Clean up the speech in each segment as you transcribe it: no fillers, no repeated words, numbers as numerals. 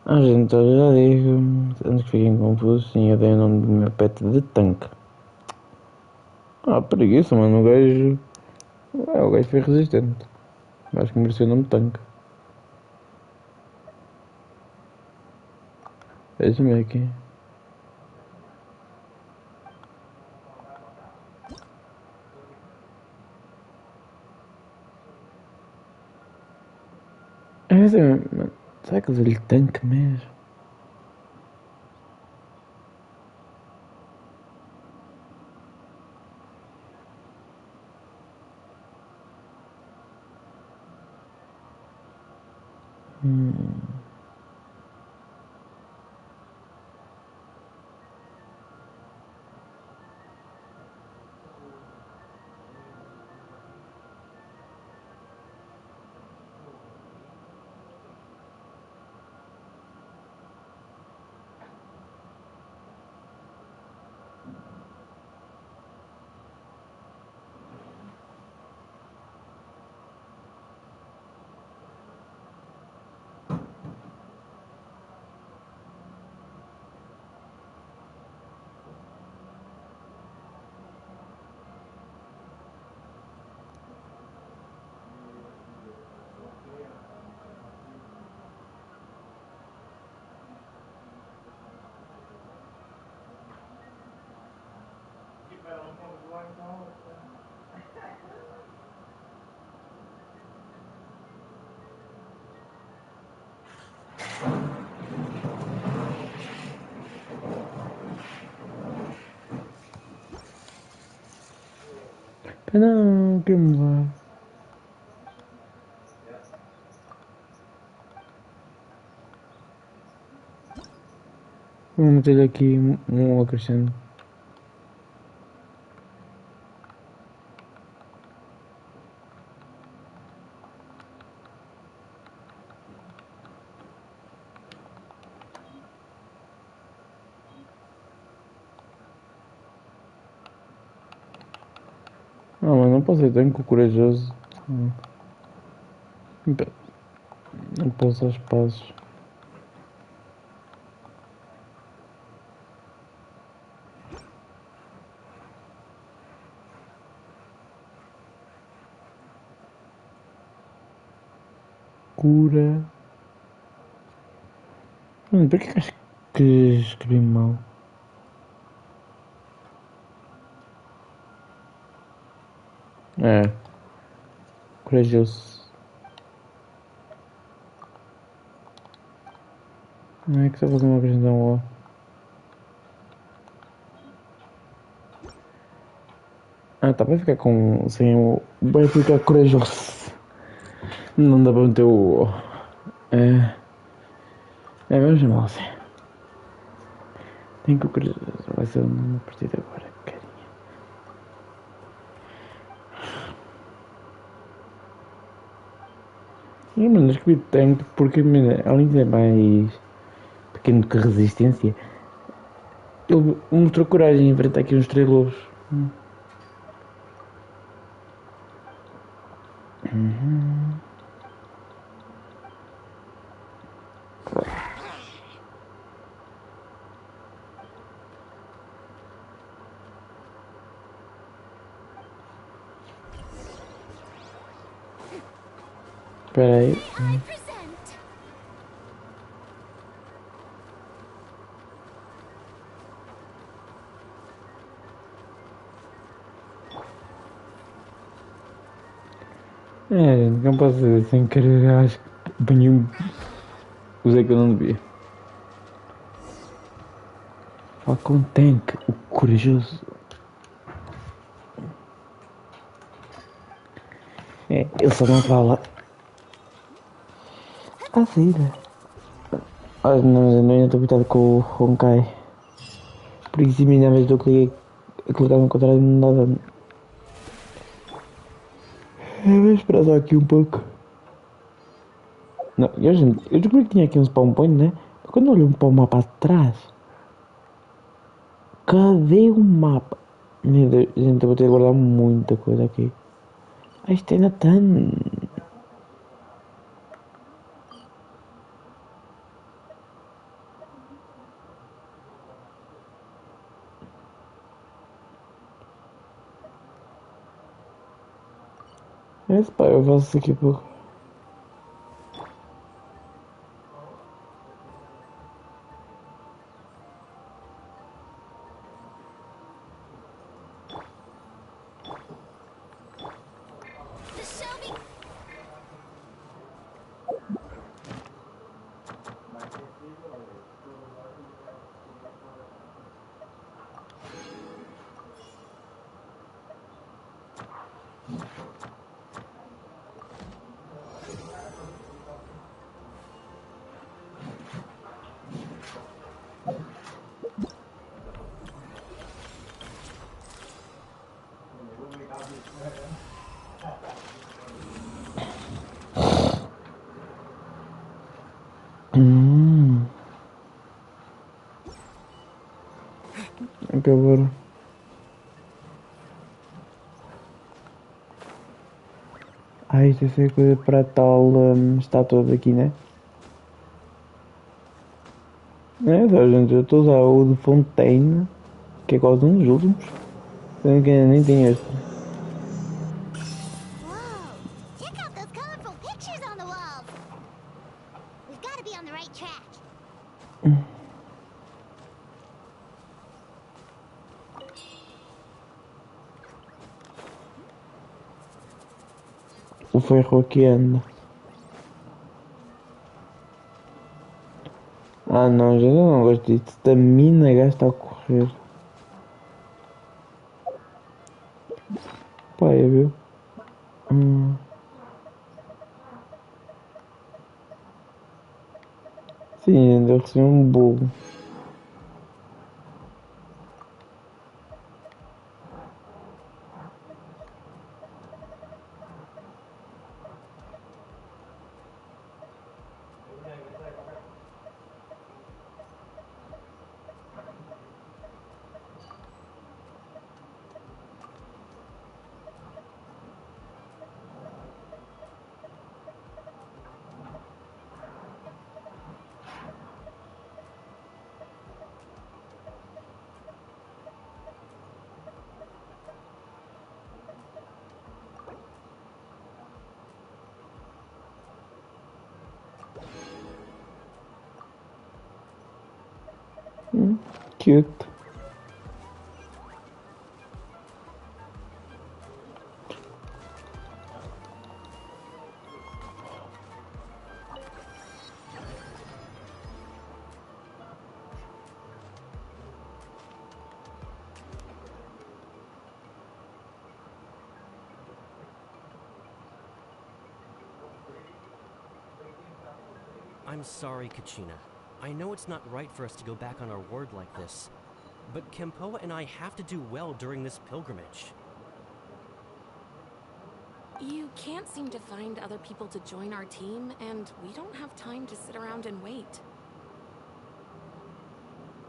Ah, gente, eu já digo, antes que fiquem confusos, sim, eu dei o nome do meu pet de tanque. Ah, preguiça, mano, o gajo foi resistente. Acho que mereceu o nome de tanque. Deixa-me aqui. É assim, mano, será que eu dei-lhe tanque mesmo? Hum. Não, que me vá. Vou meter aqui um acrescento. Não, mano, não posso ser tanque corajoso. Não posso aos passos. Cura. Mano, por que acho que escrevi mal? É, corajoso. Não é que só fazer uma acrescenção ó. Ah, tá, vai ficar com. Sem o. Vai ficar corajoso. Não dá para meter o ó. É. É, vamos chamar assim. Tem que o corajoso. Vai ser uma partida agora, carinha. E, mano, escrevi tanque porque, mano, além de ser mais pequeno que resistência, ele mostrou coragem em enfrentar aqui uns três lobos. Espera aí. É, gente, não posso dizer sem querer, acho que apanhei um. Usei que eu não devia. Falcon Tank, o corajoso. É, ele só não fala. À saída. Olha, não, eu ainda estou habitado com o Honkai. Por isso, ainda vez do que clicar no contrário, não dá dano. Vou esperar só aqui um pouco. Não, eu descobri que tinha aqui um spawn point, né? Mas quando olho para o mapa atrás, cadê o mapa? Meu Deus, gente, eu vou ter que guardar muita coisa aqui. Ah, isto ainda tem. É isso, pá, eu faço daqui a pouco. Acabaram. Ah, isto é coisa para a tal estátua daqui, né? É, tá, gente, eu estou a usar o de Fontaine, que é quase um dos últimos. Sendo que ainda nem tem este. Whoa! Check out those colorful pictures on the walls! We've got to be on the right track. O ferro aqui anda. Ah não, gente, eu não gosto disto. Da mina gasta a correr. Pá, é, viu? Sim, gente, eu recebi um bolo. Cute. I'm sorry, Kachina. I know it's not right for us to go back on our word like this, but Kempoa and I have to do well during this pilgrimage. You can't seem to find other people to join our team, and we don't have time to sit around and wait.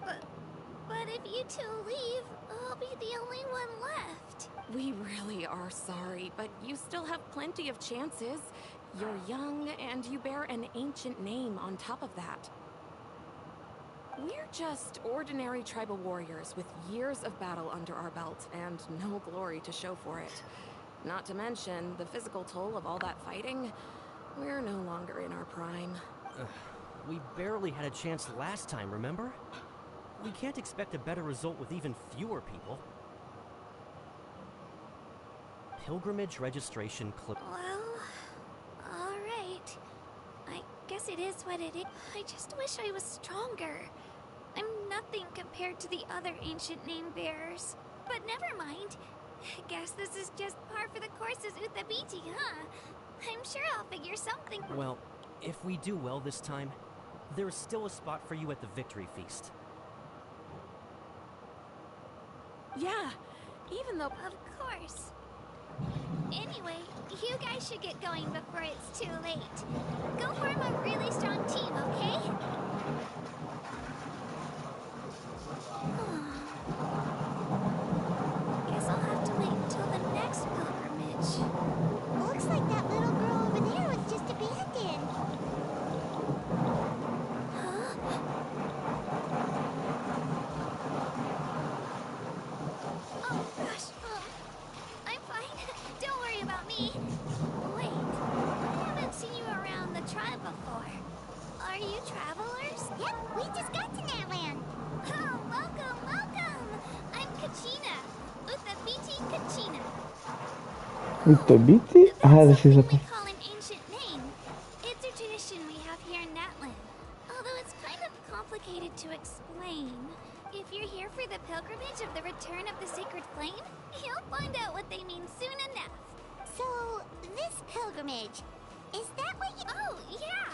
But if you two leave, I'll be the only one left. We really are sorry, but you still have plenty of chances. You're young, and you bear an ancient name on top of that. We're just ordinary tribal warriors with years of battle under our belt and no glory to show for it. Not to mention the physical toll of all that fighting. We're no longer in our prime. We barely had a chance last time, remember? We can't expect a better result with even fewer people. Pilgrimage registration clip. Well, alright. I guess it is what it is. I just wish I was stronger. I'm nothing compared to the other ancient name bearers. But never mind. Guess this is just par for the course as Uthabiti, huh? I'm sure I'll figure something. Well, if we do well this time, there is still a spot for you at the victory feast. Yeah, even though... Of course. Anyway, you guys should get going before it's too late. Go form a really strong team, okay? Guess I'll have to wait until the next pilgrimage. Looks like that little girl over there was just abandoned. Huh? Oh, gosh. I'm fine. Don't worry about me. travelers? Yep, we just got to Natland. Oh, welcome, welcome! I'm Kachina. Uthabiti Kachina. Utabiti? Ah, That's this is something a... we call an ancient name. It's a tradition we have here in Natland. Although it's kind of complicated to explain. If you're here for the pilgrimage of the return of the sacred flame, you'll find out what they mean soon enough. So, this pilgrimage, is that what you... Oh, yeah!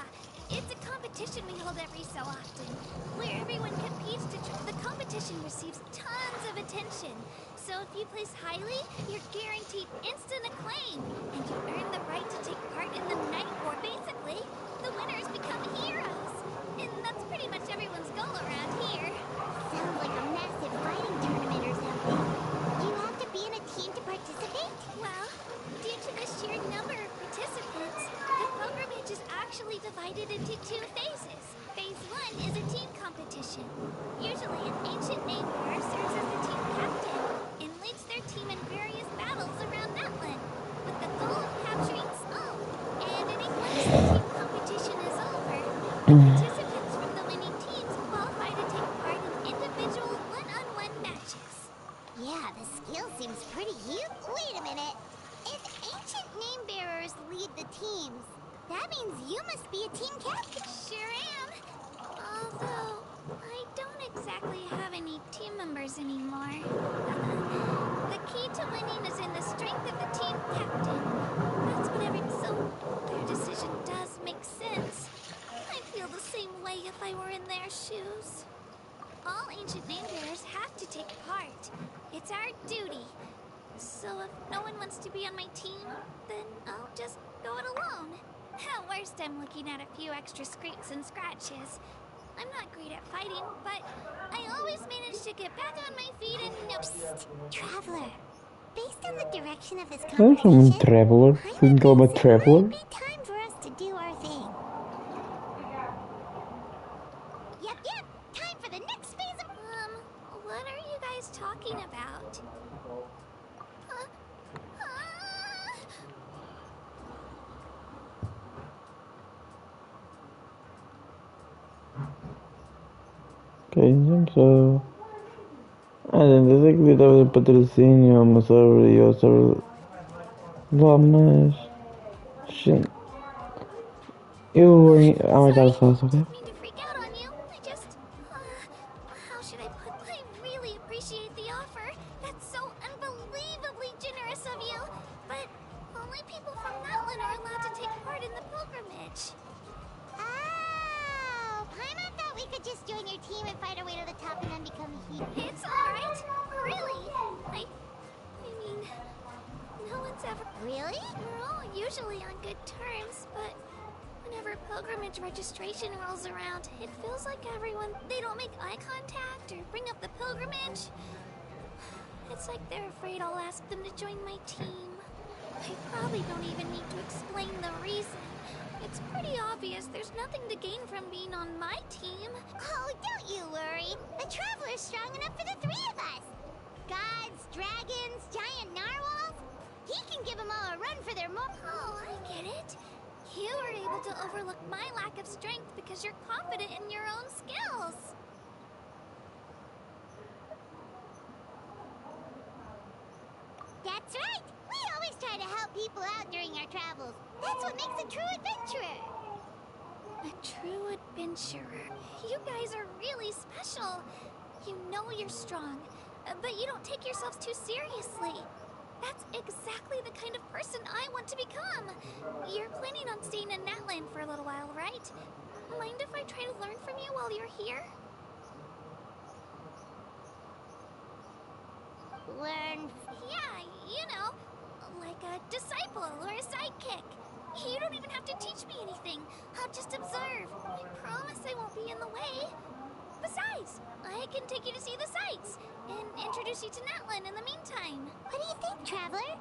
It's a competition we hold every so often, where everyone competes to... The competition receives tons of attention. So if you place highly, you're guaranteed instant acclaim, and you earn the right to take part in the night war. Basically, the winners become heroes. And that's pretty much everyone's goal around here. Sounds like a massive fighting tournament or something. Do you have to be in a team to participate? Well, due to the sheer number of participants, the pilgrimage is actually divided into 2 phases. Phase 1 is a team competition. Usually an ancient name bearer serves as the team captain and leads their team in various battles around Natland, with the goal of capturing Snow. And once the team competition is over, the participants from the winning teams qualify to take part in individual one-on-one matches. Yeah, the skill seems pretty huge. Wait a minute. If ancient name bearers lead the teams, that means you must be a team captain. Sure am. Although, I don't exactly have any team members anymore. The key to winning is in the strength of the team captain. That's what so their decision does make sense. I'd feel the same way if I were in their shoes. All ancient name bearers have to take part. It's our duty. So if no one wants to be on my team, then I'll just go it alone. At worst, I'm looking at a few extra scrapes and scratches. I'm not great at fighting, but I always manage to get back on my feet and... Psst, Traveler. Based on the direction of this I'm some competition, traveler. I'm Think about guessing it traveler. might be time for us to do our thing. Yep, time for the next phase of... what are you guys talking about? Quem só. Ah, gente, eu sei que estava de patrocínio, uma server e outra server. Vá, mas. Gente, eu. Ah, mas já faço, ok? Didn't mean to freak out on you. I just... how should I put... I really appreciate the offer. That's so unbelievably generous of you. But only people from Natland are allowed to take part in the pilgrimage. Oh, Paimon thought we could just join your team and fight our way to the top and then become heroes. It's alright. Really. I mean, no one's ever... Really? We're all usually on good terms, but... whenever pilgrimage registration rolls around, it feels like everyone... they don't make eye contact or bring up the pilgrimage. It's like they're afraid I'll ask them to join my team. I probably don't even need to explain the reason. It's pretty obvious there's nothing to gain from being on my team. Oh, don't you worry. The Traveler's strong enough for the 3 of us. Gods, dragons, giant narwhals. He can give them all a run for their Oh, I get it. You were able to overlook my lack of strength because you're confident in your own skills. That's right! We always try to help people out during our travels. That's what makes a true adventurer. A true adventurer. You guys are really special. You know you're strong, but you don't take yourselves too seriously. That's exactly the kind of person I want to become. You're planning on staying in Natland for a little while, right? Mind if I try to learn from you while you're here? Learn? Yeah, you know, like a disciple or a sidekick. You don't even have to teach me anything. I'll just observe. I promise I won't be in the way. Besides, I can take you to see the sights and introduce you to Natland in the meantime. What do you think, Traveler?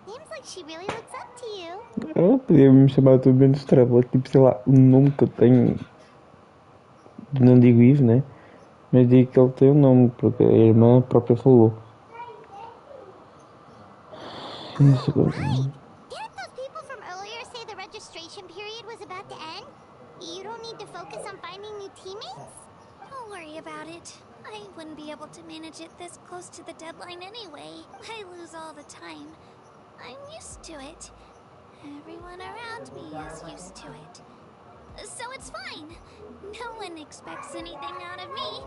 Seems like she really looks up to you. Ela podia me chamar tudo menos traveler, tipo, sei lá, o nome que eu tenho. Não digo isso, né? Mas digo que ele tem um nome, porque a irmã própria falou. Oh, right! Didn't those people from earlier say the registration period was about to end? You don't need to focus on finding new teammates? Don't worry about it. I wouldn't be able to manage it this close to the deadline anyway. I lose all the time. I'm used to it. Everyone around me is used to it. So it's fine. No one expects anything out of me.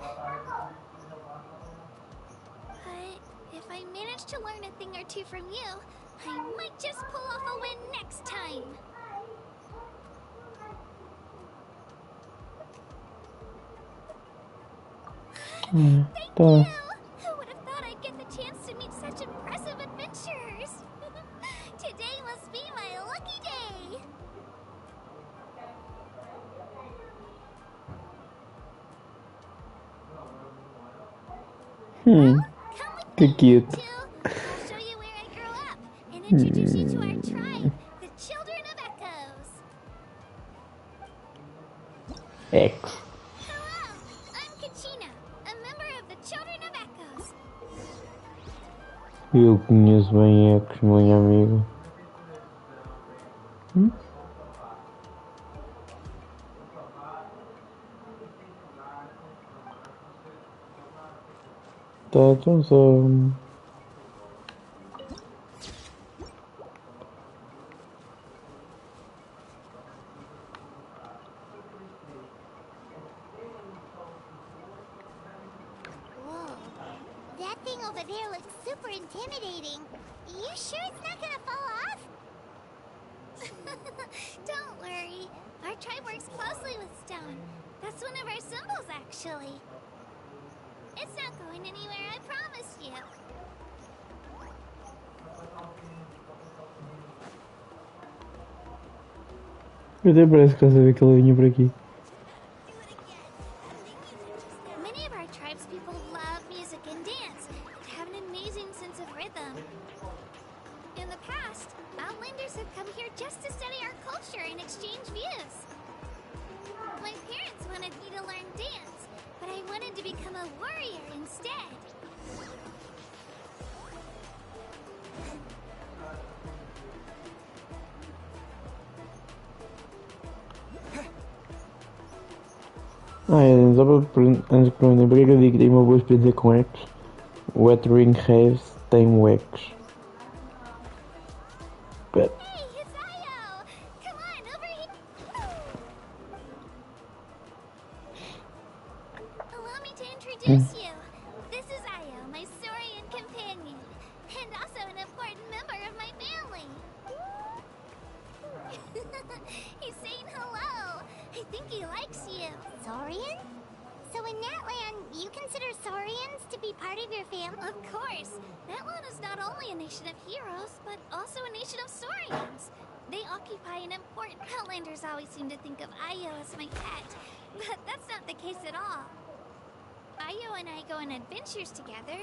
But if I manage to learn a thing or two from you, I might just pull off a win next time. Thank you! Who would have thought I'd get the chance to meet such impressive adventurers? Today must be my lucky day! Come with Que me, cute. too. I'll show you where I grew up and introduce you to our tribe, the Children of Echoes. X. Hello, I'm Kachina, a member of the Children of Echoes. Eu conheço bem X, meu amigo. Tá, então só. Whoa, that thing over there looks super intimidating. You sure it's not gonna fall off? Don't worry. Our tribe works closely with stone. That's one of our symbols, actually. It's not going anywhere, I promise you. Até parece que estás a ver que ela vinha por aqui. Many of our tribespeople love music and dance and have an amazing sense of rhythm. In the past, Outlanders have come here just to study our culture and exchange views. My parents wanted me to learn dance, but I wanted to become a warrior instead. Só antes de perguntar, porque é que eu digo que tem uma boa experiência com X? Weathering Haves tem o X. But... Hey, it's Io! Come on, over here! Allow me to introduce you. This is Io, my Saurian companion, and also an important member of my family. He's saying hello. I think he likes you. Saurian? So in that land, you consider Saurians to be part of your family? Of course. That land is not only a nation of heroes, but also a nation of Saurians. They occupy an important... Outlanders always seem to think of Io as my pet, but that's not the case at all. Io and I go on adventures together,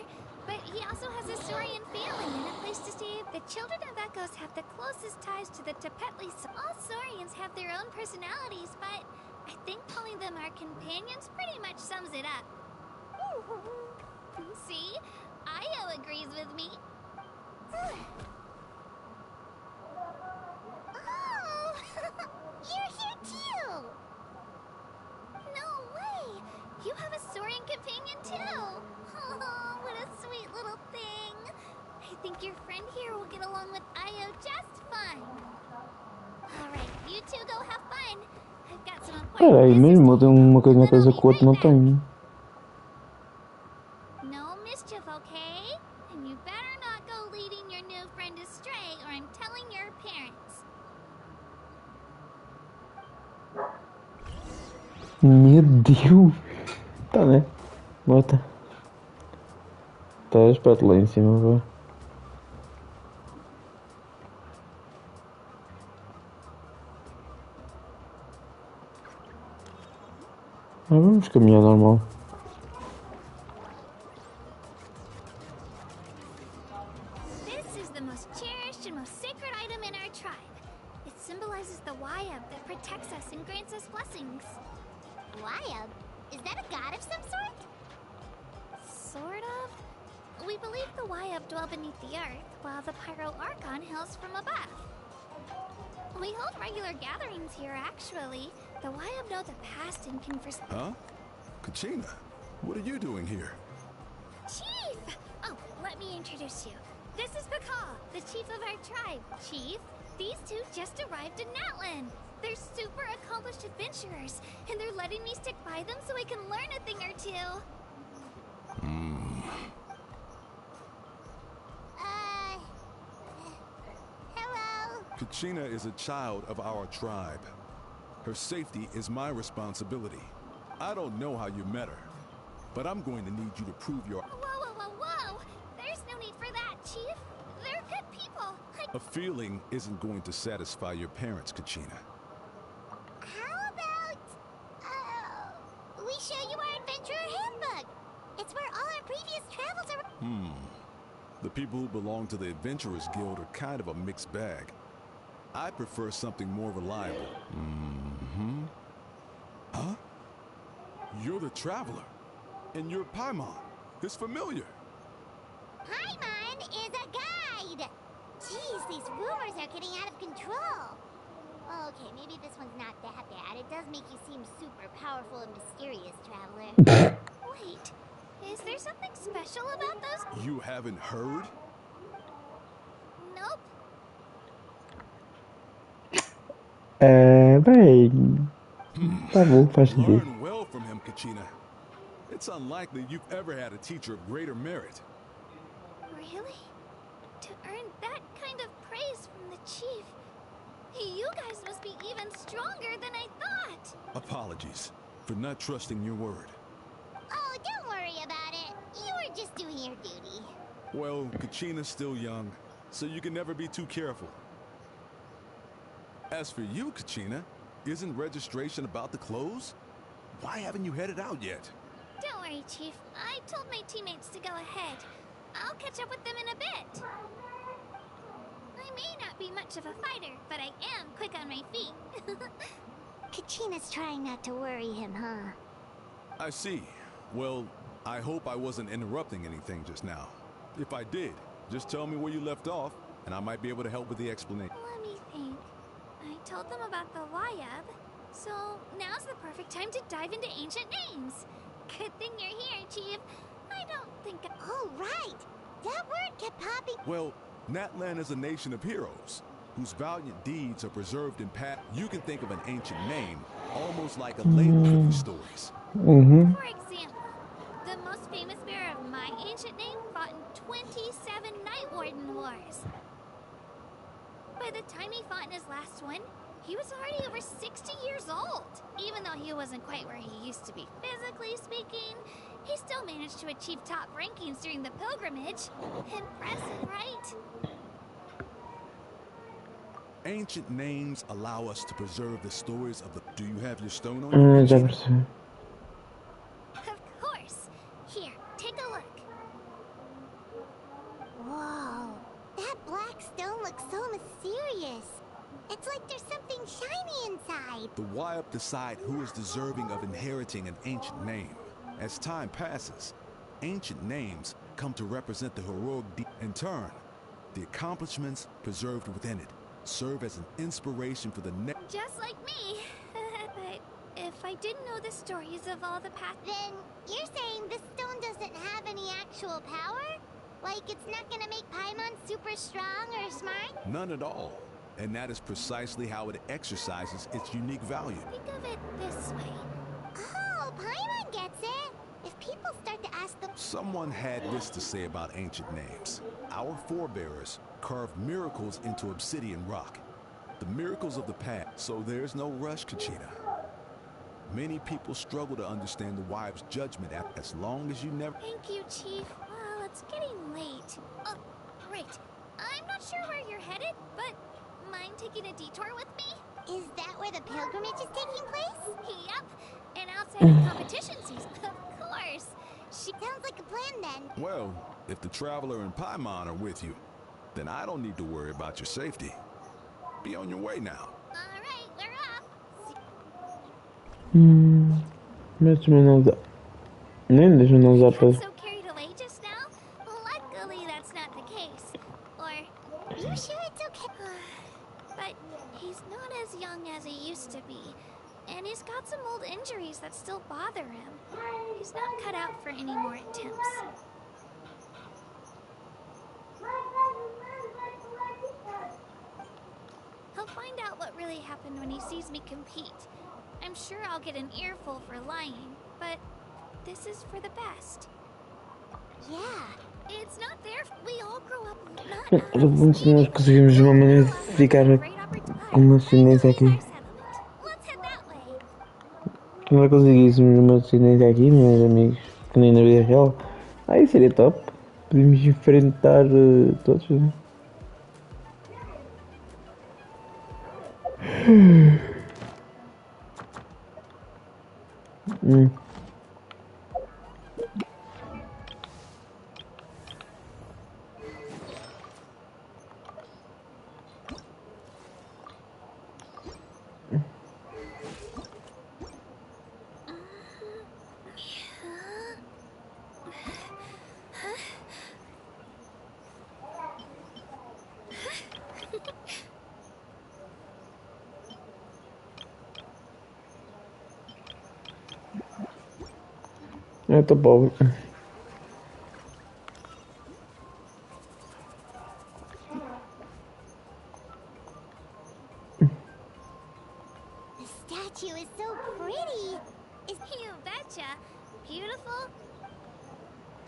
but he also has a Saurian family and a place to stay. The Children of Echoes have the closest ties to the Tepetli. All Saurians have their own personalities, but I think calling them our companions pretty much sums it up. See? Io agrees with me. Oh! You're here too! No way! You have a Saurian companion too! Oh, what a sweet little thing! I think your friend here will get along with Io just fine. Alright, you two go have fun. I've got some important Espera aí, business mesmo to eu tenho uma handle, coisa and then coisa I'll que be o outro right não back. tem. No mischief, okay? And you better not go leading your new friend astray, or I'm telling your parents. Meu Deus! Tá, né? Bota. Tá, espeta lá em cima, vá. Vamos caminhar normal. This is the most cherished and most sacred item in our tribe. It symbolizes the Wayab that protects us and grants us blessings. Wayab? Is that a god of some sort? Sort of. We believe the Wayab dwell beneath the earth, while the Pyro Archon hails from above. We hold regular gatherings here, actually. The YM know the past and can Huh? Kachina, what are you doing here? Chief! Oh, let me introduce you. This is Pakal, the chief of our tribe. Chief, these two just arrived in Natlan. They're super accomplished adventurers, and they're letting me stick by them so I can learn a thing or two. Hello? Kachina is a child of our tribe. Her safety is my responsibility. I don't know how you met her, but I'm going to need you to prove your... Whoa! There's no need for that, Chief. They're good people. A feeling isn't going to satisfy your parents, Kachina. How about, we show you our adventurer handbook? It's where all our previous travels are... The people who belong to the Adventurers Guild are kind of a mixed bag. I prefer something more reliable. Huh? You're the Traveler. And you're Paimon. It's familiar. Paimon is a guide! Jeez, these rumors are getting out of control. Okay, maybe this one's not that bad. It does make you seem super powerful and mysterious, Traveler. Wait, is there something special about those? You haven't heard? Nope. Bem. Tá bom, faz sentido. Learn well from him, Kachina. It's unlikely you've ever had a teacher of greater merit. Really? To earn that kind of praise from the chief, you guys must be even stronger than I thought. Apologies for not trusting your word. Oh, don't worry about it. You were just doing your duty. Well, Kachina's still young, so you can never be too careful. As for you, Kachina, isn't registration about to close? Why haven't you headed out yet? Don't worry, Chief. I told my teammates to go ahead. I'll catch up with them in a bit. I may not be much of a fighter, but I am quick on my feet. Kachina's trying not to worry him, huh? I see. Well, I hope I wasn't interrupting anything just now. If I did, just tell me where you left off, and I might be able to help with the explanation. Let me think. I told them about the Wayab, so now's the perfect time to dive into ancient names. Good thing you're here, Chief. I don't think Oh, right! That word kept popping. Well, Natlan is a nation of heroes, whose valiant deeds are preserved in past. You can think of an ancient name, almost like a label for these stories. For example, the most famous bearer of my ancient name fought in 27 Night Warden Wars. By the time he fought in his last one, he was already over 60 years old. Even though he wasn't quite where he used to be physically speaking, he still managed to achieve top rankings during the pilgrimage. Impressive, right? Ancient names allow us to preserve the stories of the... Do you have your stone on you? Já percebi. Of course. Here, take a look. Whoa, that black stone looks so mysterious. It's like there's something shiny inside. The Wayab decide who is deserving of inheriting an ancient name. As time passes, ancient names come to represent the heroic deed. In turn, the accomplishments preserved within it serve as an inspiration for the next. Just like me. But if I didn't know the stories of all the past... Then you're saying this stone doesn't have any actual power? Like it's not gonna make Paimon super strong or smart? None at all. And that is precisely how it exercises its unique value. Think of it this way. Oh, Paimon gets it. If people start to ask them... Someone had this to say about ancient names. Our forebears carved miracles into obsidian rock. The miracles of the past. So there's no rush, Kachina. Many people struggle to understand the Wayab's judgment as long as you never... Thank you, Chief. Well, it's getting late. Oh, right. I'm not sure where you're headed, but mind taking a detour with me? Is that where the pilgrimage is taking place? Yep. And outside of competition season, of course. Sounds like a plan then. Well, if the Traveler and Paimon are with you, then I don't need to worry about your safety. Be on your way now. All right, we're off. Mas também não dá. Nem deixa não usar Got para. so carried away just now? Luckily, that's not the case. Or, you sure it's okay? But he's that still bother him. He's not cut out for any more attempts. He'll find out what really happened when he sees me compete. I'm sure I'll get an earful for lying, but this is for the best. Yeah, it's not their fault. We all grow up not out Era of bom se nós conseguirmos uma maneira de ficar com uma ascendência aqui. Let's head that way. Se nós conseguíssemos uma ascendência aqui, meus amigos, que nem na vida real, aí seria top. Podíamos enfrentar todos, né? Eu tô pobre. The statue is so pretty. You betcha. Beautiful.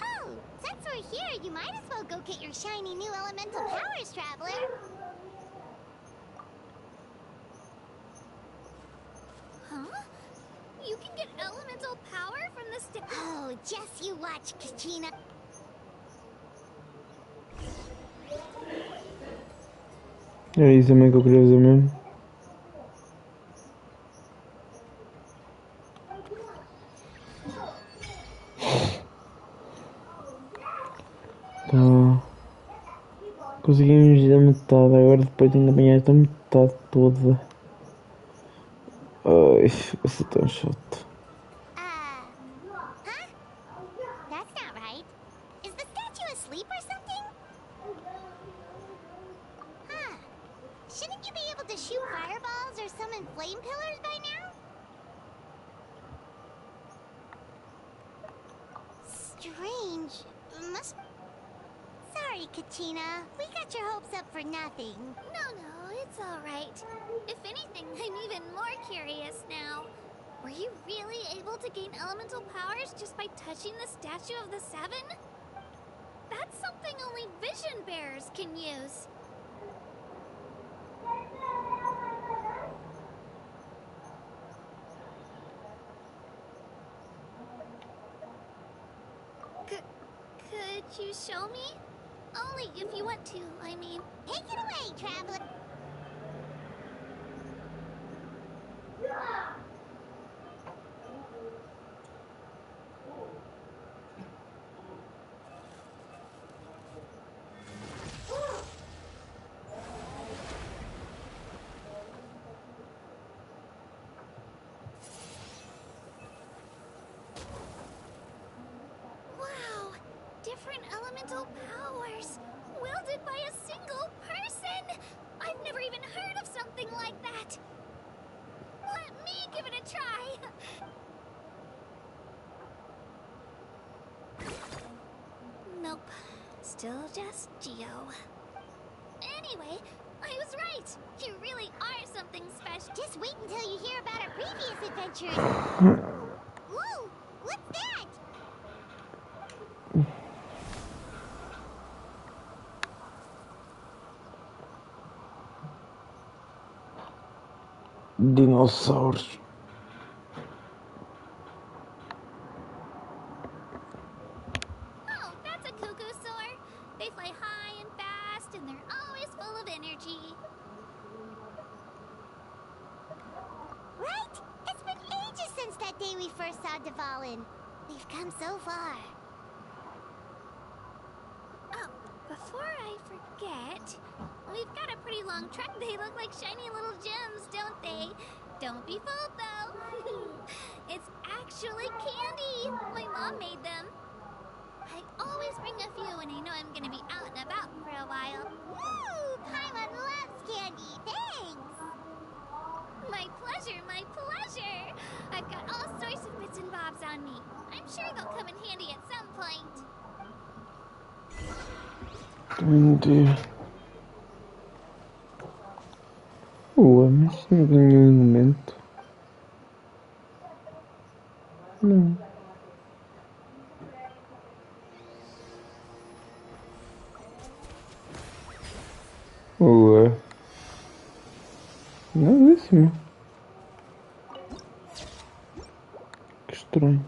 Oh, since we're here, you might as well go get your shiny new elemental powers, traveler. Huh? You can get elemental power from the Oh, just you watch, Kachina. É isso também que eu queria dizer mesmo. Tá. Conseguimos ir a metade, agora depois de apanhar esta metade toda. Ai, vai ser tão chato. Huh? That's not right. Is the statue asleep or something? Huh. Shouldn't you be able to shoot fireballs or summon flame pillars by now? Strange. Must... Sorry, Kachina. We got your hopes up for nothing. No, it's all right. If anything, I'm even more curious now. Were you really able to gain elemental powers just by touching the statue of the Seven? That's something only vision bearers can use. Could you show me? Only if you want to, I mean. Take it away, traveler! Wow! Different elemental powers! Wielded by a single person! I've never even heard of something like that! Let me give it a try! Nope. Still just Geo. Anyway, I was right! You really are something special! Just wait until you hear about our previous adventures! Whoa! What's that? Dinossauros. Oh, that's a cuckoo soar. They fly high and fast, and they're always full of energy. Right? It's been ages since that day we first saw Dvalin. We've come so far. Oh, before I forget, we've got a pretty long trek. They look like shiny little gems, don't they? Don't be fooled, though. It's actually candy. My mom made them. I always bring a few when I know I'm gonna be out and about for a while. Woo! Paimon loves candy. Thanks. My pleasure, my pleasure. I've got all sorts of sure they'll come in handy at some point. Mas não ganhou nenhum elemento. Não. Nadíssimo. Que estranho.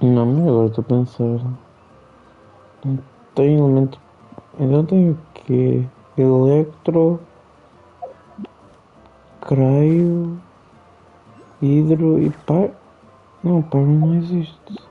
Não, mas agora estou a pensar. Não tem elemento. Então tem o quê? Electro, Craio, Hidro e Pyro. Não, Pyro não existe.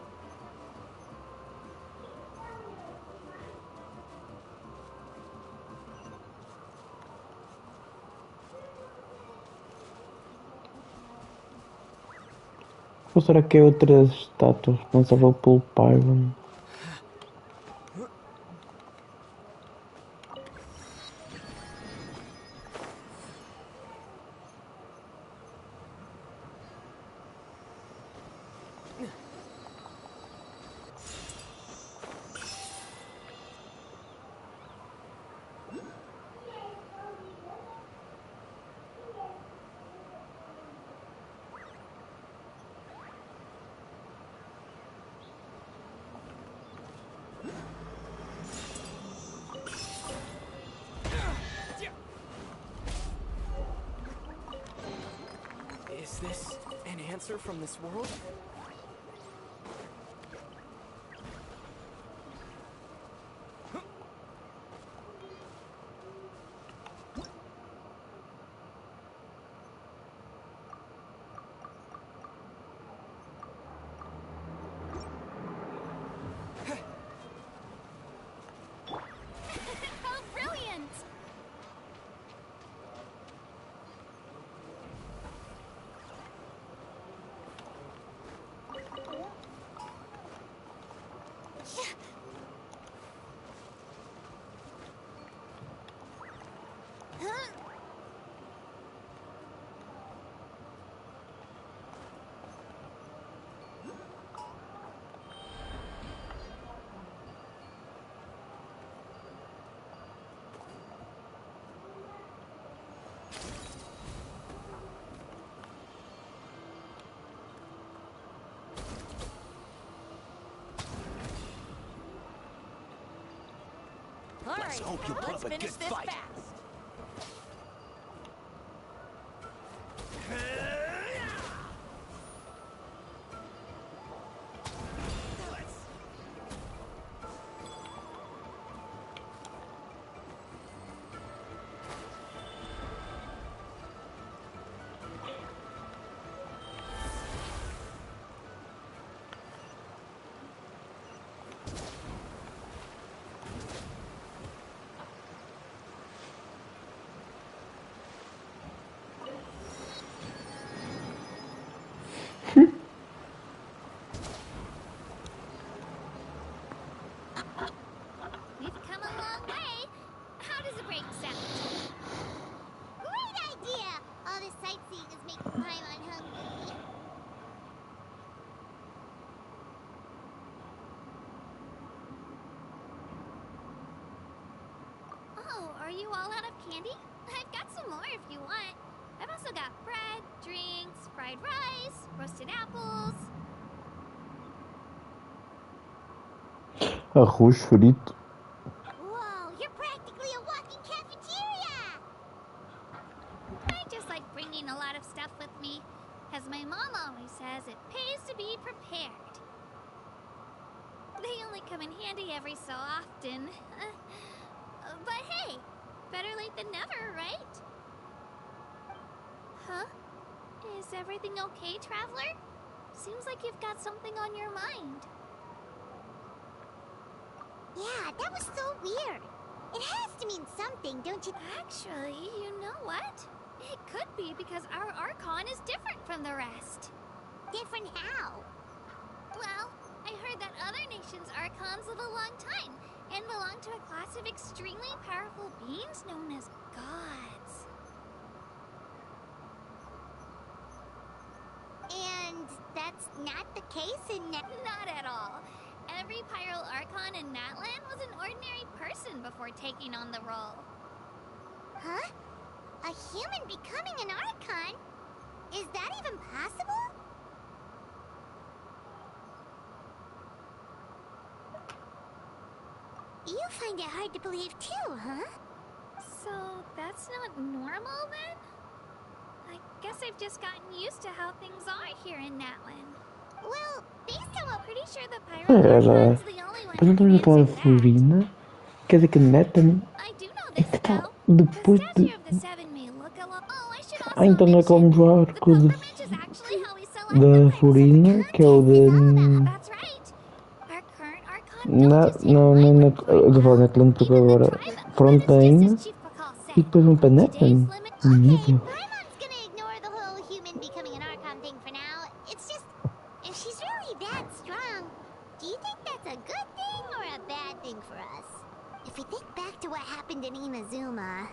Ou será que é outra estátua responsável pelo Pyro? Is this an answer from this world? How brilliant! All Let's right, hope you put let's up a finish good this fight. fast. you all out of candy? I've got some more if you want. I've also got bread, drinks, fried rice, roasted apples. Arroz frito. Whoa, you're practically a walking cafeteria! I just like bringing a lot of stuff with me. As my mom always says, it pays to be prepared. They only come in handy every so often. But hey, better late than never, right? Huh? Is everything okay, Traveler? Seems like you've got something on your mind. Yeah, that was so weird. It has to mean something, don't you? Actually, you know what? It could be because our Archon is different from the rest. Different how? Well, I heard that other nations' Archons live a long time and belong to a class of extremely powerful beings known as gods. And that's not the case in Not at all. Every Pyral Archon in Natlan was an ordinary person before taking on the role. Huh? A human becoming an Archon? Is that even possible? You find it hard to believe too, huh? So that's not normal then? I guess I've just gotten used to how things are here in Natlan. Well, based on what... Pretty sure the Pyral Pera, Archon's the only one depois who não can estamos a falar answer de that. Florina. Quer dizer que Nathan I do know é this que tá though. depois The de. statue of the seven may look a lot. Oh, I should Ah, also então não é como mention o the arco pilgrimage is actually how we select the da prince. Florina, que é o de. That's right. Our current Archon don't just hit Não, right não, with eu estou a falar de Natlan porque even the agora tribe. But pronto it's just ainda as Chief Pakal e said. depois vão para Today's Nathan. limit. Meu Okay, Deus. Paimon's gonna ignore the whole human becoming an Archon thing for now. It's just, if she's really that strong, do you think that's a good thing or a bad thing for us? If we think back to what happened in Imazuma...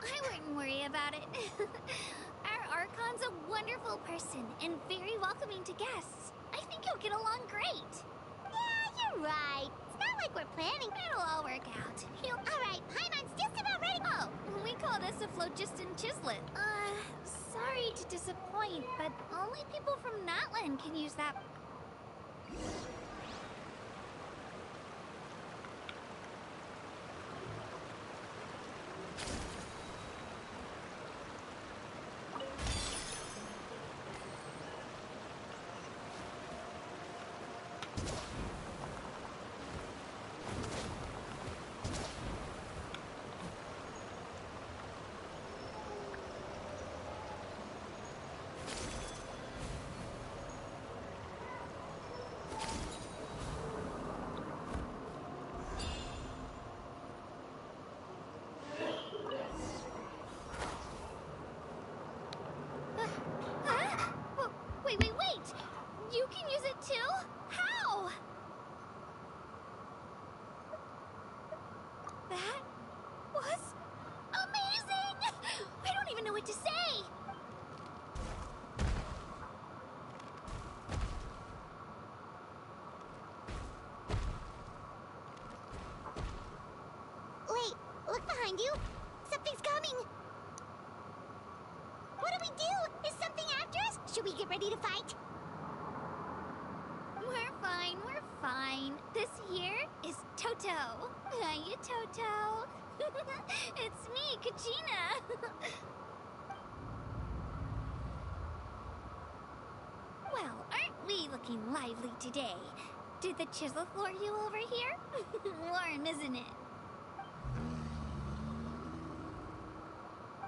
I wouldn't worry about it. Our Archon's a wonderful person and very welcoming to guests. I think you'll get along great. Yeah, you're right. It's not like we're planning. It'll all work out. Alright, Paimon's just about ready. Oh, we call this a phlogiston chislet. Sorry to disappoint, but only people from Natlan can use that. Wait! You can use it too? How? That was amazing! I don't even know what to say! Wait, look behind you. Something's coming. What do we do? Is something after us? Should we get ready to fight? We're fine. This here is Toto. Hiya, Toto. It's me, Kachina. Well, aren't we looking lively today? Did the chisel floor you over here? Warm, isn't it?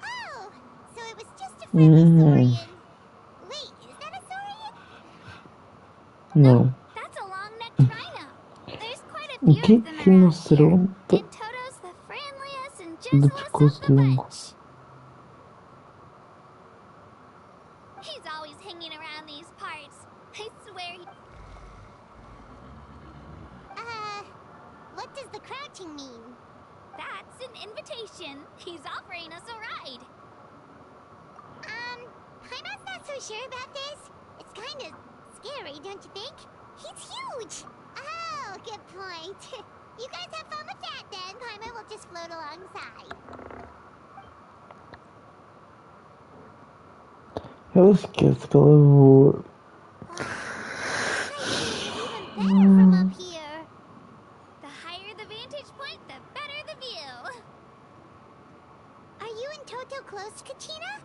Oh, so it was just a friendly saurian. Wait, is that a saurian? Não. That's a long-necked rhino. There's quite a O few que of them é around here. rinoceronte And Toto's the friendliest and de gentlest of pescoço the longo? bunch. He's always hanging around these parts. I swear he... What does the crouching mean? That's an invitation. He's offering us a ride. Paimon's not so sure about this. It's kind of scary, don't you think? He's huge. Oh, good point. You guys have fun with that then. Paimon will just float alongside. Ela esquece que ela voa. This night view is even better from up here. The higher the vantage point, the better the view. Are you and Toto close, Kachina?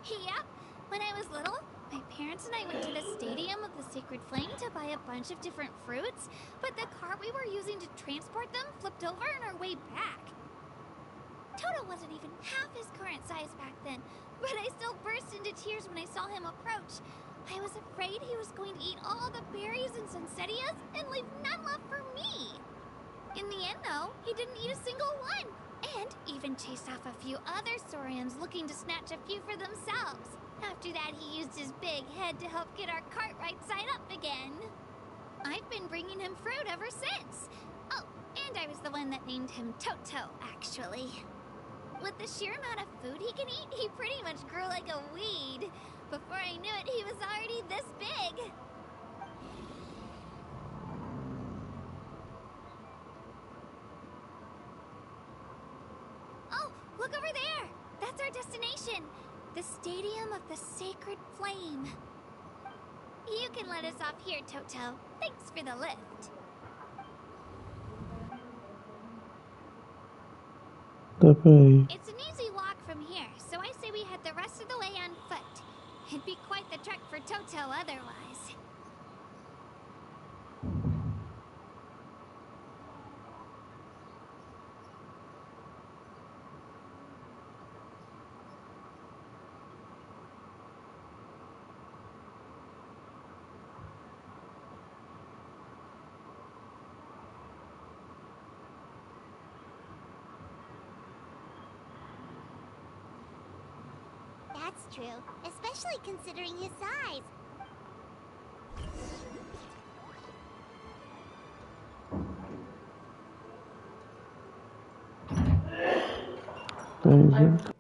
Yep. When I was little, my parents and I went to the Stadium of the Sacred Flame to buy a bunch of different fruits, but the cart we were using to transport them flipped over on our way back. Toto wasn't even half his current size back then, but I still burst into tears when I saw him approach. I was afraid he was going to eat all the berries and sunsettias and leave none left for me. In the end, though, he didn't eat a single one, and even chased off a few other Saurians looking to snatch a few for themselves. After that, he used his big head to help get our cart right side up again. I've been bringing him fruit ever since. Oh, and I was the one that named him Toto, actually. With the sheer amount of food he can eat, he pretty much grew like a weed. Before I knew it, he was already this big. Oh, look over there! That's our destination! The Stadium of the Sacred Flame. You can let us off here, Toto. Thanks for the lift. Tá bem. It's an easy walk from here, so I say we head the rest of the way on foot. It'd be quite the trek for Toto otherwise. That's true, especially considering his size. Bem, gente.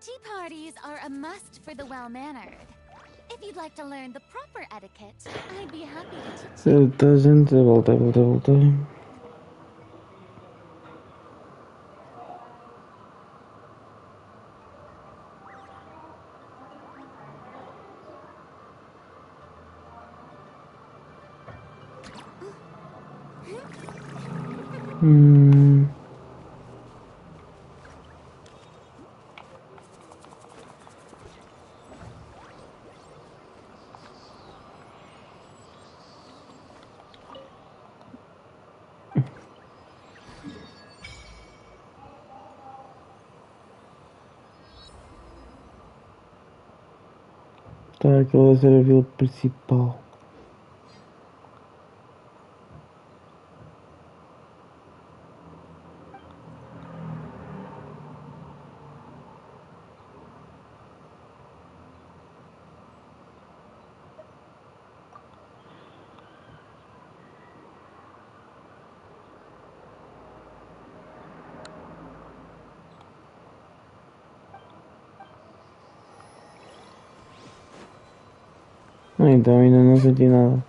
Tea parties are a must for the well-mannered. If you'd like to learn the proper etiquette, I'd be happy to teach you. Tá, gente. Voltei. Tá, aquela era a vila principal. Ah, então ainda não senti nada.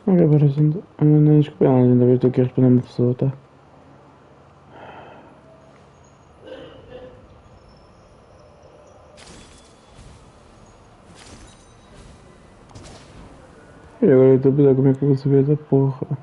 Ok, parece. Nem desculpa, ainda bem que estou aqui a responder uma pessoa, tá? E agora eu estou a pensar como é que eu vou saber da porra.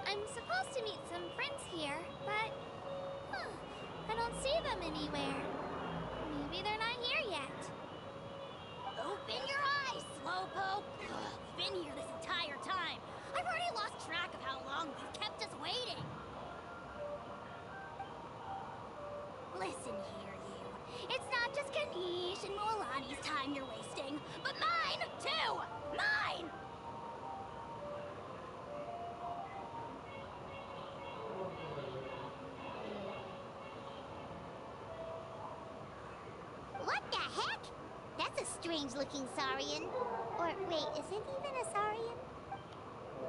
I'm supposed to meet some friends here, but I don't see them anywhere. Maybe they're not here yet. Open your eyes, Slowpoke! We've been here this entire time. I've already lost track of how long you've kept us waiting. Listen here, you. It's not just Kanish and Moalani's time you're wasting, but mine, too! Mine! What the heck? That's a strange-looking Saurian. Or, wait, is it even a Saurian?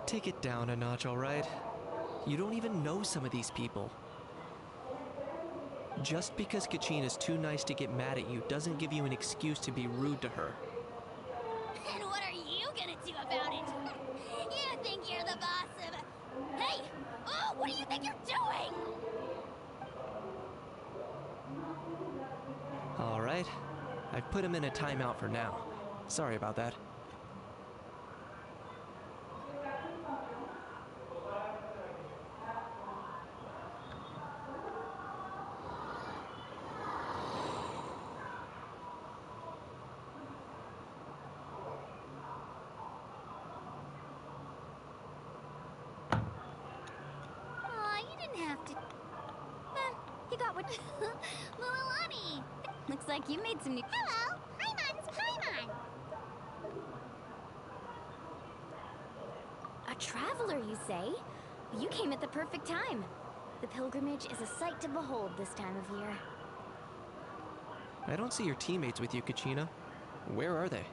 Take it down a notch, alright? You don't even know some of these people. Just because Kachina's too nice to get mad at you doesn't give you an excuse to be rude to her. And what are you gonna do about it? You think you're the boss of... Hey! Oh, what do you think you're doing? Alright. I've put him in a timeout for now. Sorry about that. Aw, you didn't have to. You got what. Mualani! Looks like you made some new. Hello! Paimon's Paimon! A traveler, you say? You came at the perfect time. The pilgrimage is a sight to behold this time of year. I don't see your teammates with you, Kachina. Where are they?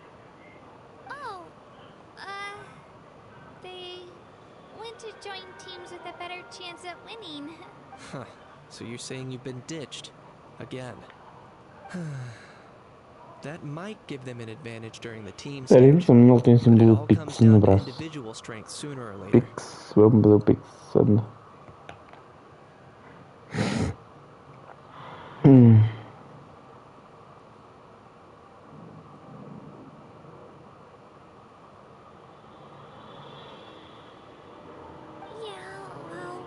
Oh, to join teams with a better chance at winning. Huh. So you're saying you've been ditched? Again. That might give them an advantage during the team Sério, stage. ele tem But it símbolo all de comes Pix no down to braço. individual strength sooner or later. Pix, vamos fazer o Pix. Anda. Yeah, well,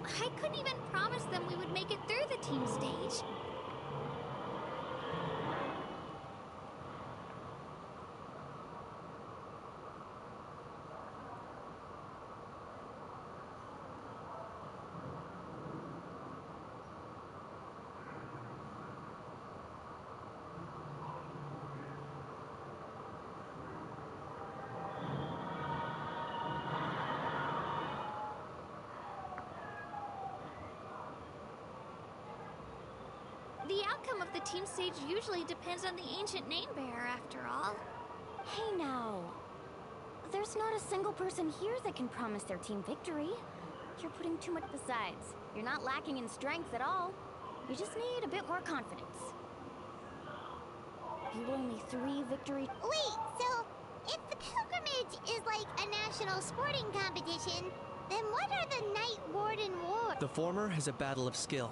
I couldn't even promise them we would make it through the team stage. The outcome of the team stage usually depends on the ancient name bearer, after all. Hey now. There's not a single person here that can promise their team victory. You're putting too much besides. You're not lacking in strength at all. You just need a bit more confidence. You only 3 victories. Wait, so if the pilgrimage is like a national sporting competition, then what are the Night Warden Wars? The former is a battle of skill.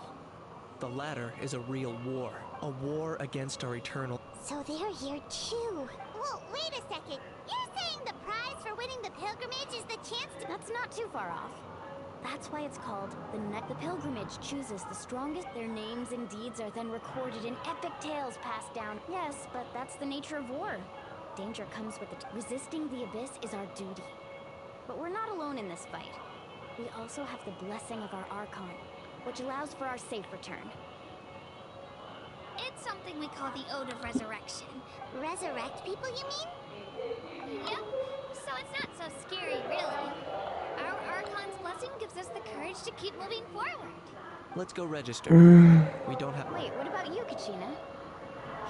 The latter is a real war. A war against our eternal... So they're here too. Well, wait a second. You're saying the prize for winning the pilgrimage is the chance to... That's not too far off. That's why it's called the Night. The pilgrimage chooses the strongest. Their names and deeds are then recorded in epic tales passed down. Yes, but that's the nature of war. Danger comes with it. Resisting the abyss is our duty. But we're not alone in this fight. We also have the blessing of our Archon, which allows for our safe return. It's something we call the Ode of Resurrection. Resurrect people, you mean? Yep, so it's not so scary, really. Our Archon's blessing gives us the courage to keep moving forward. Let's go register. We don't have... Wait, what about you, Kachina?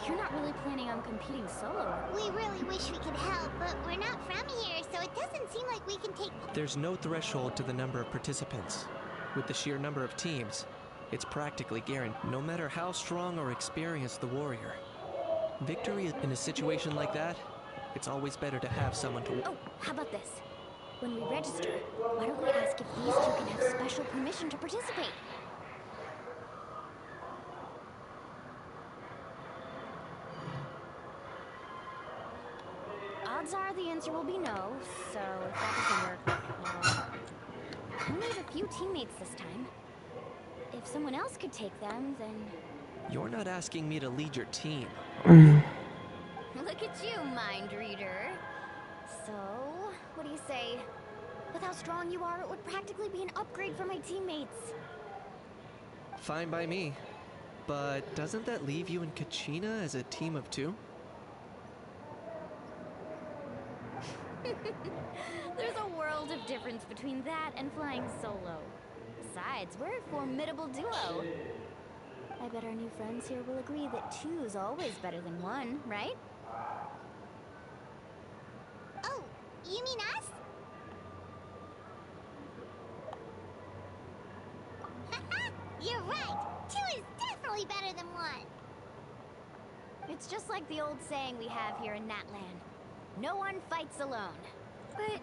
You're not really planning on competing solo. We really wish we could help, but we're not from here, so it doesn't seem like we can take... There's no threshold to the number of participants. With the sheer number of teams, it's practically guaranteed, no matter how strong or experienced the warrior. Victory in a situation like that, it's always better to have someone to... Oh, how about this? When we register, why don't we ask if these two can have special permission to participate? Odds are the answer will be no, so if that doesn't work, well... We'll need a few teammates this time. If someone else could take them, then... You're not asking me to lead your team. Look at you, mind reader. So, what do you say? With how strong you are, it would practically be an upgrade for my teammates. Fine by me. But doesn't that leave you and Kachina as a team of 2? There's a world of difference between that and flying solo. Besides, we're a formidable duo. I bet our new friends here will agree that 2 is always better than 1, right? Oh, you mean us? Haha, you're right. 2 is definitely better than 1. It's just like the old saying we have here in Natland. No one fights alone. But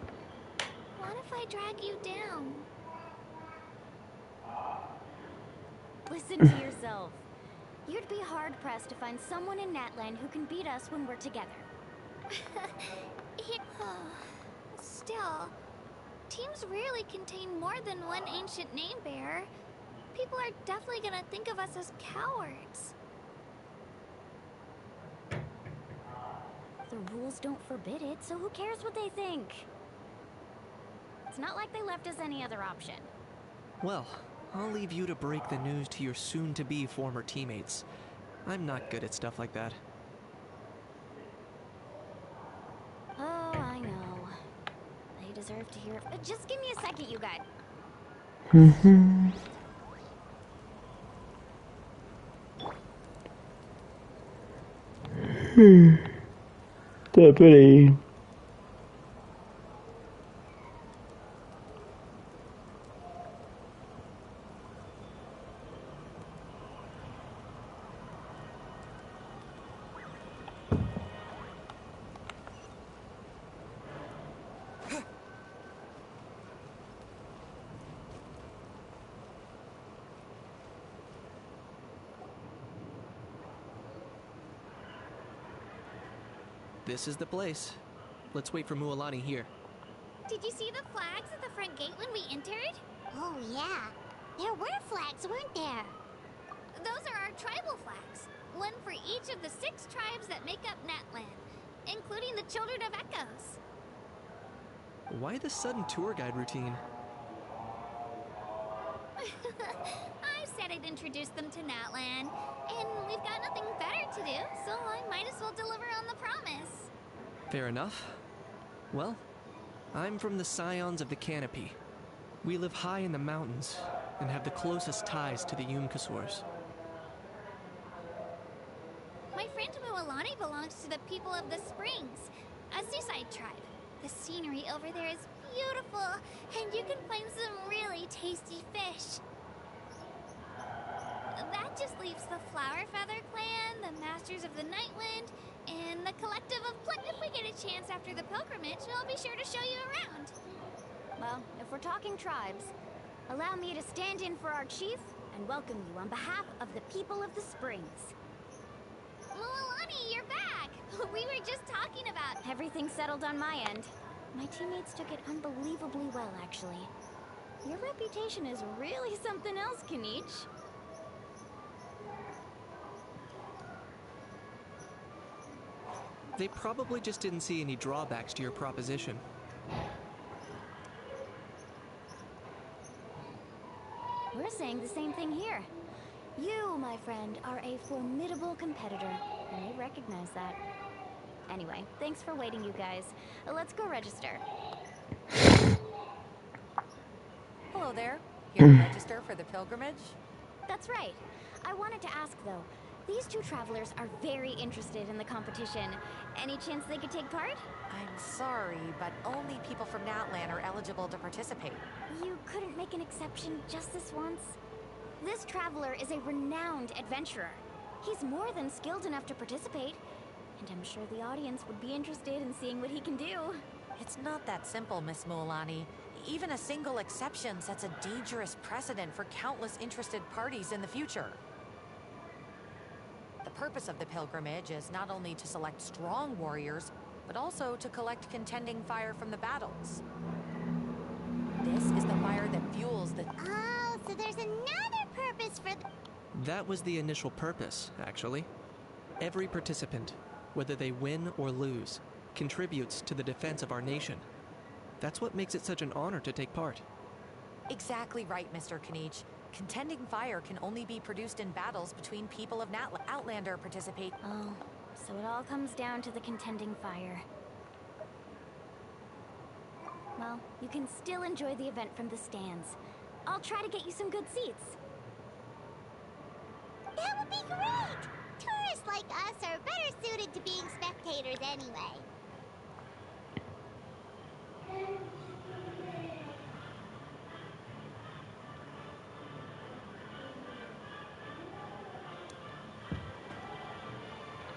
what if I drag you down? Listen to yourself. You'd be hard-pressed to find someone in Natland who can beat us when we're together. Still, teams rarely contain more than one ancient name bearer. People are definitely gonna think of us as cowards. The rules don't forbid it, so who cares what they think? It's not like they left us any other option. Well, I'll leave you to break the news to your soon-to-be former teammates. I'm not good at stuff like that. Oh, I know. They deserve to hear it. Just give me a second, you guys. Tá, peraí. This is the place. Let's wait for Mualani here. Did you see the flags at the front gate when we entered? Oh, yeah. There were flags, weren't there? Those are our tribal flags. One for each of the 6 tribes that make up Natland, including the Children of Echoes. Why the sudden tour guide routine? I said I'd introduce them to Natland, and we've got nothing better to do, so I might as well deliver on the promise. Fair enough. Well, I'm from the Scions of the Canopy. We live high in the mountains and have the closest ties to the Yumkasaurs. My friend Mualani belongs to the people of the Springs, a seaside tribe. The scenery over there is beautiful, and you can find some really tasty fish. That just leaves the Flower Feather Clan, the Masters of the Nightwind, and the Collective of If we get a chance after the pilgrimage, I'll be sure to show you around. Well, if we're talking tribes, allow me to stand in for our chief and welcome you on behalf of the people of the Springs. Mualani, you're back! We were just talking about... Everything settled on my end. My teammates took it unbelievably well, actually. Your reputation is really something else, Kanich. They probably just didn't see any drawbacks to your proposition. We're saying the same thing here. You, my friend, are a formidable competitor, and I recognize that. Anyway, thanks for waiting, you guys. Let's go register. Hello there. Here to register for the pilgrimage? That's right. I wanted to ask, though. These 2 travelers are very interested in the competition. Any chance they could take part? I'm sorry, but only people from Natland are eligible to participate. You couldn't make an exception just this once? This traveler is a renowned adventurer. He's more than skilled enough to participate, and I'm sure the audience would be interested in seeing what he can do. It's not that simple, Miss Mualani. Even a single exception sets a dangerous precedent for countless interested parties in the future. The purpose of the pilgrimage is not only to select strong warriors, but also to collect contending fire from the battles. This is the fire that fuels the... Oh, so there's another purpose for That was the initial purpose, actually. Every participant, whether they win or lose, contributes to the defense of our nation. That's what makes it such an honor to take part. Exactly right, Mr. Kanich. Contending fire can only be produced in battles between people of Outlander participate. Oh, so it all comes down to the contending fire. Well, you can still enjoy the event from the stands. I'll try to get you some good seats. That would be great! Tourists like us are better suited to being spectators anyway.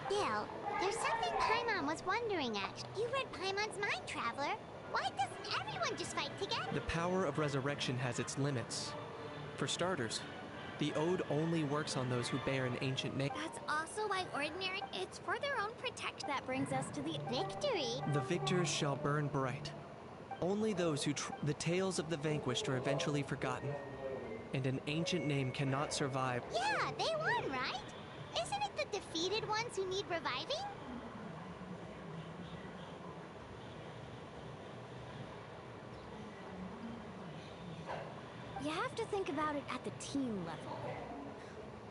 Gil, there's something Paimon was wondering actually. You read Paimon's mind, Traveler. Why doesn't everyone just fight together? The power of resurrection has its limits. For starters, the ode only works on those who bear an ancient name. That's also why ordinary... It's for their own protection. That brings us to the Victory? The victors shall burn bright. Only those who... The tales of the vanquished are eventually forgotten, and an ancient name cannot survive. Yeah, they won, right? Isn't it the defeated ones who need reviving? You have to think about it at the team level.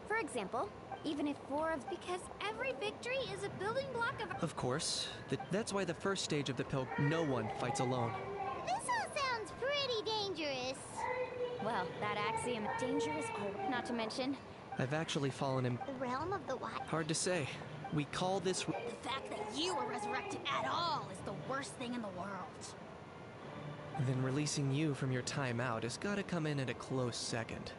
For example, even if 4 of... Because every victory is a building block of... Of course, that's why the first stage of the no one fights alone. This all sounds pretty dangerous. Well, that axiom, dangerous, not to mention... I've actually fallen in... The realm of the wild. Hard to say. We call this... The fact that you were resurrected at all is the worst thing in the world. Then releasing you from your timeout has gotta come in at a close second.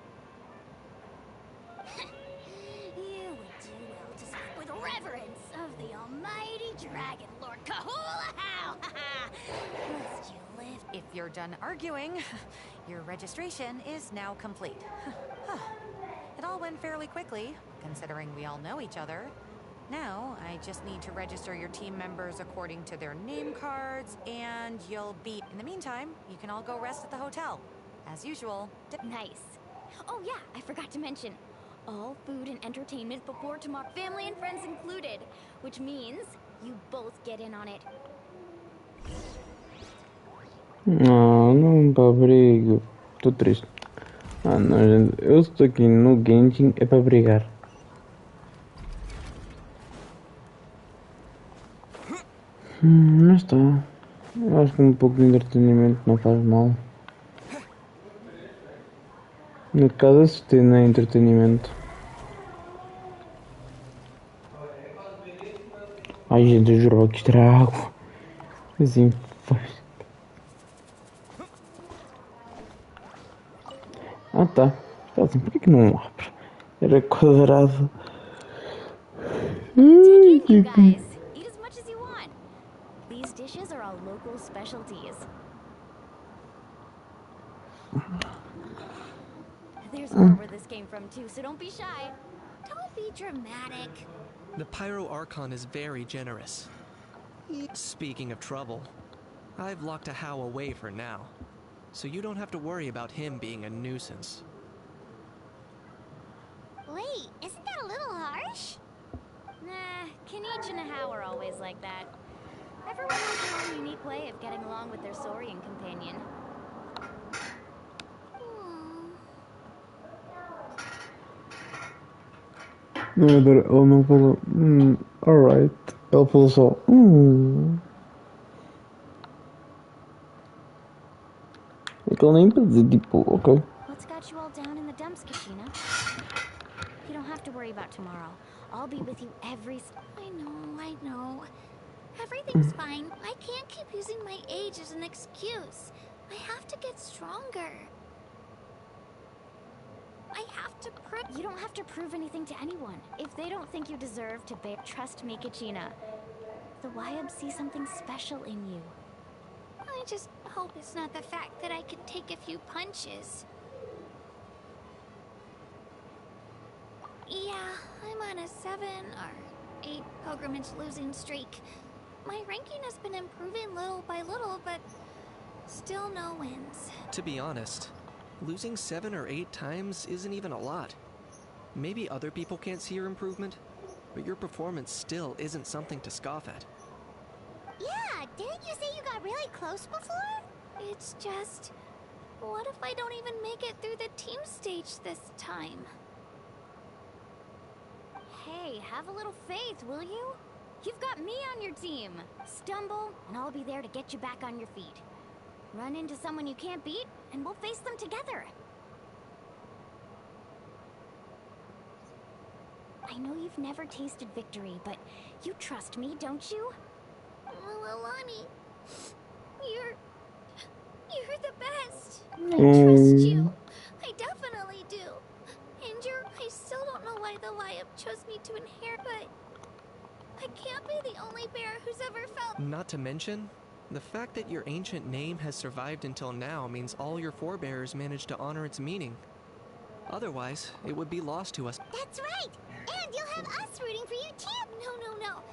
You would do well to speak with reverence of the almighty Dragon Lord Kahula How! Must you live? If you're done arguing, your registration is now complete. It all went fairly quickly, considering we all know each other. Now, I just need to register your team members according to their name cards, and you'll be... In the meantime, you can all go rest at the hotel. As usual. Nice. Oh yeah, I forgot to mention. All food and entertainment before tomorrow, family and friends included. Which means you both get in on it. Ah, não para briga. Tô triste. Ah, não, gente. Eu estou aqui no Genshin é para brigar. Mas está. Eu acho que um pouco de entretenimento não faz mal. No caso, assistir não é entretenimento. Ai, gente, eu juro que isto era água. Assim faz. Ah, tá. Está assim, por que não abre? Era quadrado. Dig in, you guys. Eat as much as you want. These dishes are all local specialties. There's more where this came from too, so don't be shy. Don't be dramatic. The Pyro Archon is very generous. Speaking of trouble, I've locked a How away for now, so you don't have to worry about him being a nuisance. Wait, isn't that a little harsh? Nah, Kinich and How are always like that. Everyone has their own unique way of getting along with their Saurian companion. Ele não falou. Alright. Ele falou só. É que ele nem para dizer tipo, ok. What's got you all down in the dumps, Kashina? You don't have to worry about tomorrow. I'll be with you every... I know. Everything's fine. I can't keep using my age as an excuse. I have to get stronger. I have to prove... You don't have to prove anything to anyone. If they don't think you deserve to bear... Trust me, Kachina. The Wyab see something special in you. I just hope it's not the fact that I can take a few punches. Yeah, I'm on a 7 or 8 pilgrimage losing streak. My ranking has been improving little by little, but still no wins. To be honest, losing 7 or 8 times isn't even a lot. Maybe other people can't see your improvement, but your performance still isn't something to scoff at. Yeah, didn't you say you got really close before? It's just... what if I don't even make it through the team stage this time? Hey, have a little faith, will you? You've got me on your team. Stumble, and I'll be there to get you back on your feet. Run into someone you can't beat, and we'll face them together. I know you've never tasted victory, but you trust me, don't you? Well, Alani, you're the best. Mm. I trust you. I definitely do. And I still don't know why the Wyab chose me to inherit, but I can't be the only bear who's ever felt... Not to mention, the fact that your ancient name has survived until now means all your forebears managed to honor its meaning. Otherwise, it would be lost to us. That's right! And you'll have us rooting for you too! No.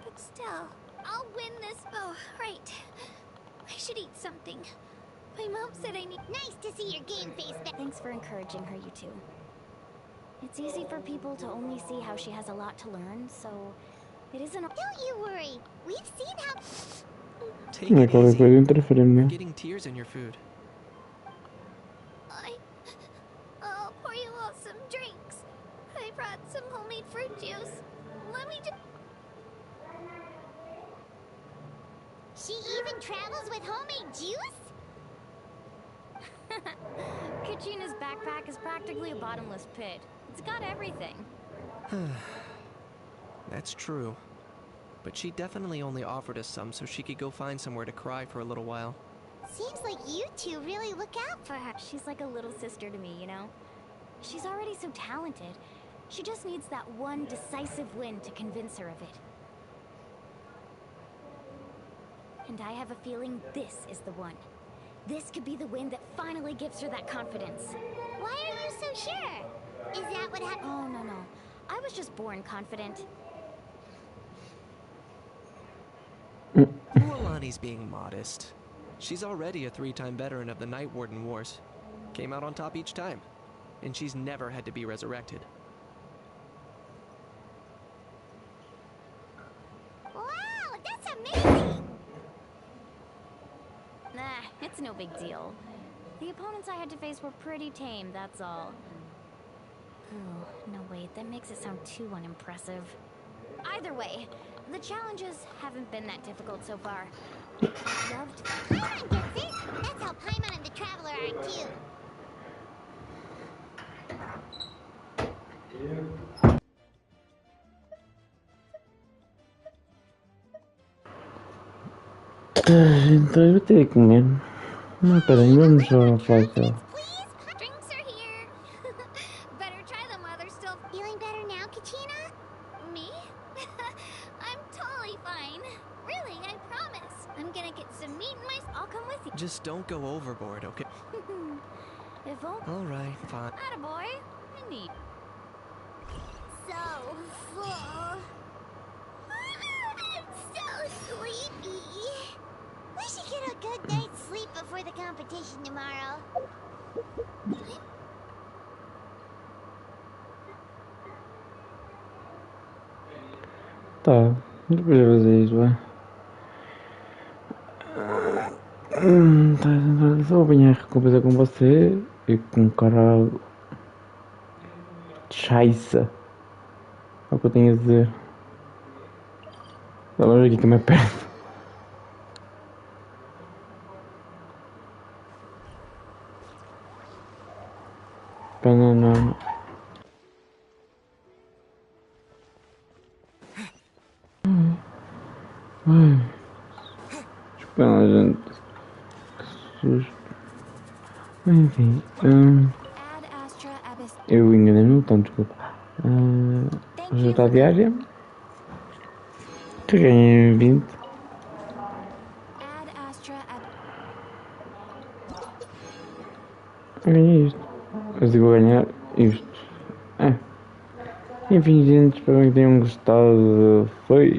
But still, I'll win this... Oh, right. I should eat something. My mom said I need... Nice to see your game face back. Thanks for encouraging her, you two. It's easy for people to only see how she has a lot to learn, so it isn't... Don't you worry. We've seen how... Take it Qualquer easy. coisa interfere-me. You're getting tears in your food. I'll pour you all some drinks. I brought some homemade fruit juice. Let me just... She even travels with homemade juice? Kachina's backpack is practically a bottomless pit. It's got everything. That's true. But she definitely only offered us some so she could go find somewhere to cry for a little while. Seems like you two really look out for her. She's like a little sister to me, you know? She's already so talented. She just needs that one decisive win to convince her of it. And I have a feeling this is the one. This could be the win that finally gives her that confidence. Why are you so sure? Is that what happened? Oh, no. I was just born confident. Alani's being modest. She's already a 3-time veteran of the Night Warden Wars. Came out on top each time. And she's never had to be resurrected. Wow, that's amazing! Nah, it's no big deal. The opponents I had to face were pretty tame, that's all. Oh, no wait, that makes it sound too unimpressive. Either way, the challenges haven't been that difficult so far. Loved them. Paimon gets it! That's how Paimon and the Traveler are too. Então eu vou ter que comer. Não, peraí, vamos só falar aquela. Drinks are here. Better try them while they're still Feeling better now, Kachina? me. I'm totally fine. Really, I promise. I'm gonna get some meat in my. I'll come with you. Just don't go overboard, okay? If only. Alright, fine. Attaboy. Neat. So full. I'm so sleepy. We should get a good night's sleep before the competition tomorrow. Tá, depois eu vou fazer isso, vai. Tá, só vou apanhar a recompensa com você e com caralho. Chaisa. É o que eu tenho a dizer. Dá logo aqui que me perto. Banana. Espera, gente. Que susto. Enfim. Ad Astra Abyss. Eu enganei-me no botão, desculpa. Já está diária. Que ganhei 20. Ad Astra Abyss. Ganhei isto. Mas eu vou ganhar isto. Enfim, gente, espero que tenham gostado. Foi.